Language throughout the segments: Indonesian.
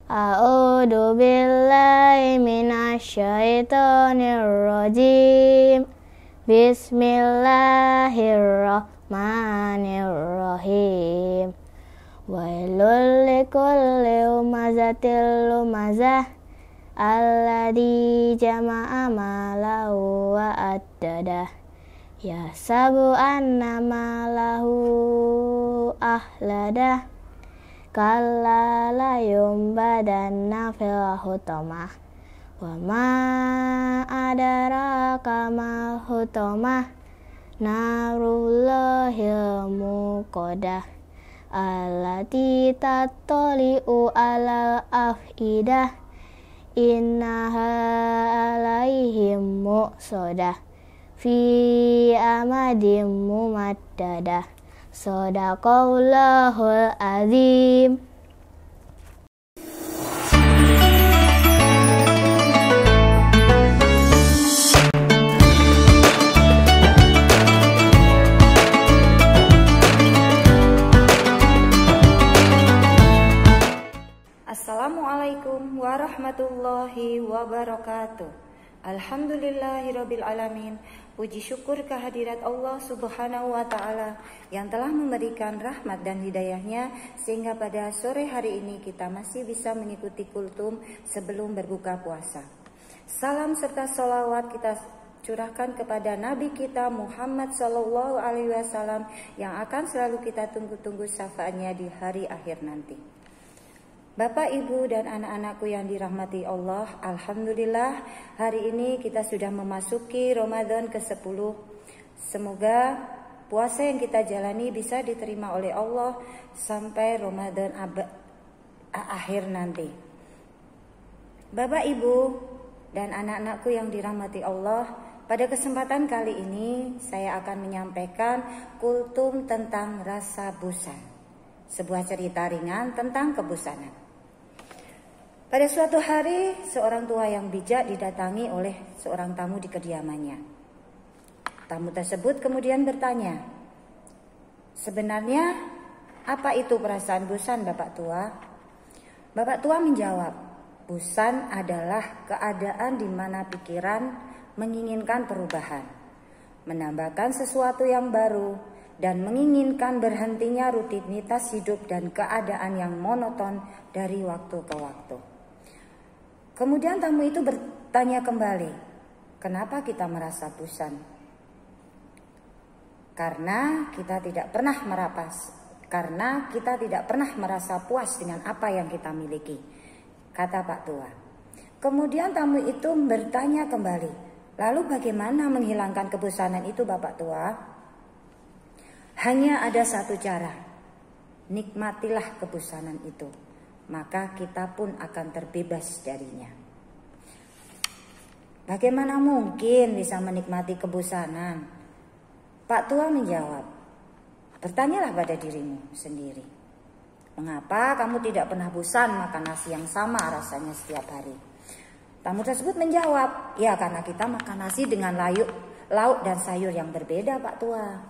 A'udzu billahi minasyaitonir rajim. Bismillahirrahmanirrahim. Wailul likulli humazatil lumazah alladzi jama'a malahu wa addadah. Yahsabu anna malahu ahladah. Kalla la yumbadanna fil hutamah. Wa ma adraka mal hutamah. Narullahil muqadah. Allati tattali'u alal afidah. Innaha alaihim muqsadah. Fi amadim mumaddadah. Shadaqallahul azim. Assalamualaikum warahmatullahi wabarakatuh. Alhamdulillahirabbil alamin. Puji syukur kehadirat Allah Subhanahu wa taala yang telah memberikan rahmat dan hidayahnya sehingga pada sore hari ini kita masih bisa mengikuti kultum sebelum berbuka puasa. Salam serta sholawat kita curahkan kepada Nabi kita Muhammad sallallahu alaihi wasallam yang akan selalu kita tunggu-tunggu syafaatnya di hari akhir nanti. Bapak, Ibu, dan anak-anakku yang dirahmati Allah, alhamdulillah hari ini kita sudah memasuki Ramadan ke-10. Semoga puasa yang kita jalani bisa diterima oleh Allah sampai Ramadan akhir nanti. Bapak, Ibu, dan anak-anakku yang dirahmati Allah, pada kesempatan kali ini saya akan menyampaikan kultum tentang rasa bosan. Sebuah cerita ringan tentang kebosanan. Pada suatu hari, seorang tua yang bijak didatangi oleh seorang tamu di kediamannya. Tamu tersebut kemudian bertanya, "Sebenarnya apa itu perasaan bosan, Bapak Tua?" Bapak Tua menjawab, "Bosan adalah keadaan di mana pikiran menginginkan perubahan, menambahkan sesuatu yang baru, dan menginginkan berhentinya rutinitas hidup dan keadaan yang monoton dari waktu ke waktu." Kemudian tamu itu bertanya kembali, "Kenapa kita merasa bosan?" Karena kita tidak pernah merasa puas dengan apa yang kita miliki, kata Pak Tua. Kemudian tamu itu bertanya kembali, "Lalu bagaimana menghilangkan kebosanan itu, Bapak Tua?" Hanya ada satu cara, nikmatilah kebosanan itu, maka kita pun akan terbebas darinya. Bagaimana mungkin bisa menikmati kebosanan? Pak Tua menjawab, "Bertanyalah pada dirimu sendiri. Mengapa kamu tidak pernah bosan makan nasi yang sama rasanya setiap hari?" Tamu tersebut menjawab, "Ya karena kita makan nasi dengan lauk dan sayur yang berbeda, Pak Tua."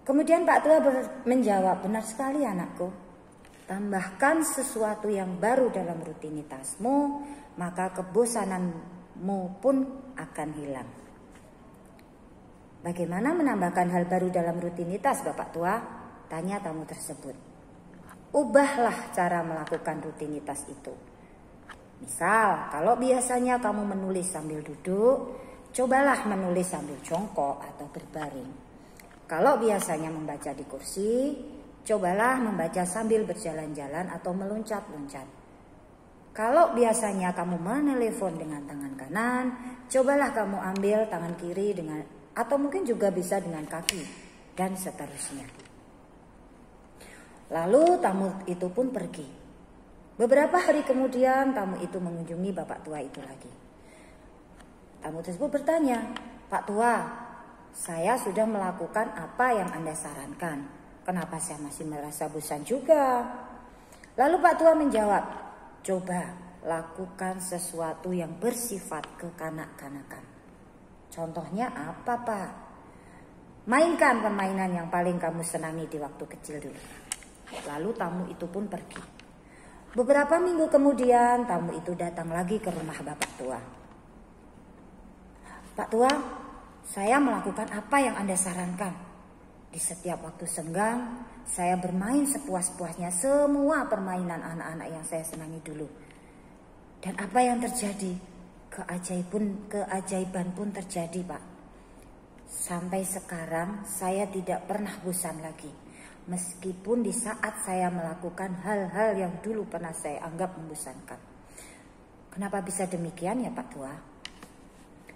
Kemudian Pak Tua menjawab, "Benar sekali anakku. Tambahkan sesuatu yang baru dalam rutinitasmu, maka kebosananmu pun akan hilang." "Bagaimana menambahkan hal baru dalam rutinitas, Bapak Tua?" tanya tamu tersebut. "Ubahlah cara melakukan rutinitas itu. Misal, kalau biasanya kamu menulis sambil duduk, cobalah menulis sambil jongkok atau berbaring. Kalau biasanya membaca di kursi, cobalah membaca sambil berjalan-jalan atau meloncat-loncat. Kalau biasanya kamu menelepon dengan tangan kanan, cobalah kamu ambil tangan kiri atau mungkin juga bisa dengan kaki, dan seterusnya." Lalu tamu itu pun pergi. Beberapa hari kemudian tamu itu mengunjungi Bapak Tua itu lagi. Tamu tersebut bertanya, "Pak Tua, saya sudah melakukan apa yang Anda sarankan. Kenapa saya masih merasa bosan juga?" Lalu Pak Tua menjawab, "Coba lakukan sesuatu yang bersifat kekanak-kanakan." "Contohnya apa, Pak?" "Mainkan permainan yang paling kamu senangi di waktu kecil dulu." Lalu tamu itu pun pergi. Beberapa minggu kemudian tamu itu datang lagi ke rumah Bapak Tua. Pak Tua, saya melakukan apa yang Anda sarankan. Di setiap waktu senggang, saya bermain sepuas-puasnya semua permainan anak-anak yang saya senangi dulu. Dan apa yang terjadi? Keajaiban pun terjadi, Pak. Sampai sekarang saya tidak pernah bosan lagi. Meskipun di saat saya melakukan hal-hal yang dulu pernah saya anggap membosankan. Kenapa bisa demikian ya Pak Tua?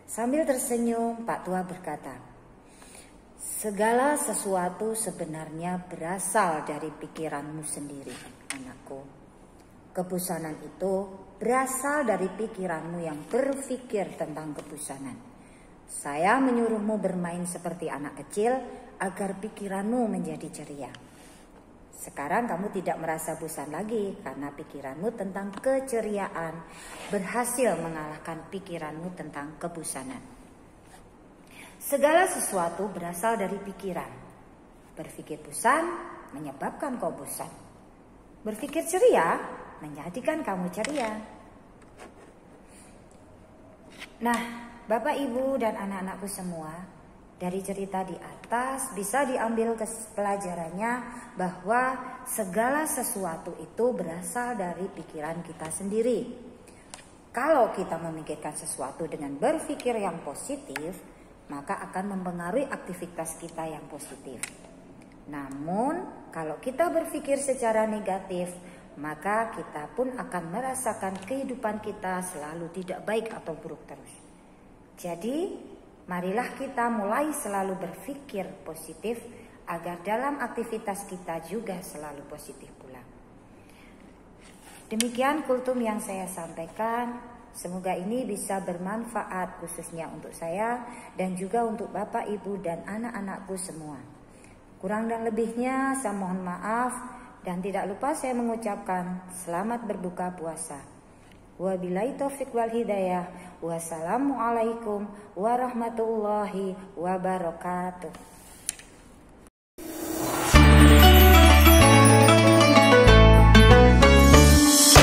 Sambil tersenyum, Pak Tua berkata, segala sesuatu sebenarnya berasal dari pikiranmu sendiri, anakku. Kebosanan itu berasal dari pikiranmu yang berpikir tentang kebosanan. Saya menyuruhmu bermain seperti anak kecil agar pikiranmu menjadi ceria. Sekarang kamu tidak merasa bosan lagi karena pikiranmu tentang keceriaan berhasil mengalahkan pikiranmu tentang kebosanan. Segala sesuatu berasal dari pikiran. Berpikir bosan menyebabkan kau bosan. Berpikir ceria menjadikan kamu ceria. Nah, Bapak, Ibu, dan anak-anakku semua, dari cerita di atas bisa diambil pelajarannya bahwa segala sesuatu itu berasal dari pikiran kita sendiri. Kalau kita memikirkan sesuatu dengan berpikir yang positif, maka akan mempengaruhi aktivitas kita yang positif. Namun, kalau kita berpikir secara negatif, maka kita pun akan merasakan kehidupan kita selalu tidak baik atau buruk terus. Jadi, marilah kita mulai selalu berpikir positif agar dalam aktivitas kita juga selalu positif pula. Demikian kultum yang saya sampaikan. Semoga ini bisa bermanfaat khususnya untuk saya dan juga untuk Bapak, Ibu, dan anak-anakku semua. Kurang dan lebihnya saya mohon maaf dan tidak lupa saya mengucapkan selamat berbuka puasa. Wabillahi taufiq wal hidayah. Wassalamualaikum warahmatullahi wabarakatuh.